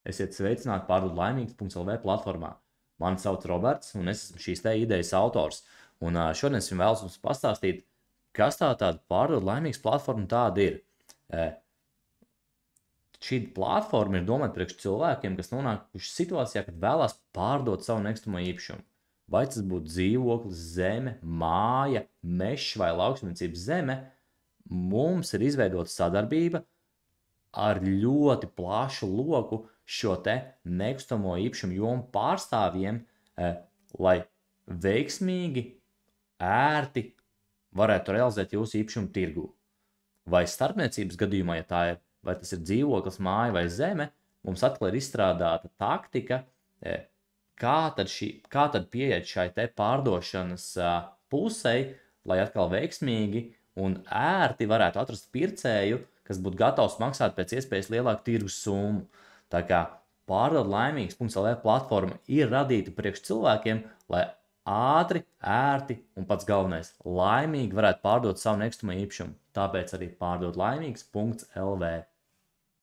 Esiet sveicināti pārdot laimīgs.lv platformā. Mani sauc Roberts, un es esmu šīs te idejas autors. Un šodien es vēlos jums pastāstīt, kas tāda pārdot laimīgs platforma tāda ir. Šī platforma ir domāta priekš cilvēkiem, kas nonākuši situācijā, kad vēlās pārdot savu nekustamo īpašumu. Vai tas būtu dzīvoklis, zeme, māja, mežs vai lauksaimniecības zeme, mums ir izveidota sadarbība ar ļoti plašu loku šo te nekustamo īpašumu jomu pārstāvjiem, lai veiksmīgi, ērti varētu realizēt jūsu īpašumu tirgū. Vai starpniecības gadījumā, ja tā ir, vai tas ir dzīvoklis, māja vai zeme, mums atkal ir izstrādāta taktika, kā tad pieiet šai te pārdošanas pusei, lai atkal veiksmīgi un ērti varētu atrast pircēju, kas būtu gatavs maksāt pēc iespējas lielāku tirgus summu. Tā kā pārdot laimīgs.lv platforma ir radīta priekš cilvēkiem, lai ātri, ērti un pats galvenais laimīgi varētu pārdot savu nekustamo īpašumu. Tāpēc arī pārdot laimīgs.lv.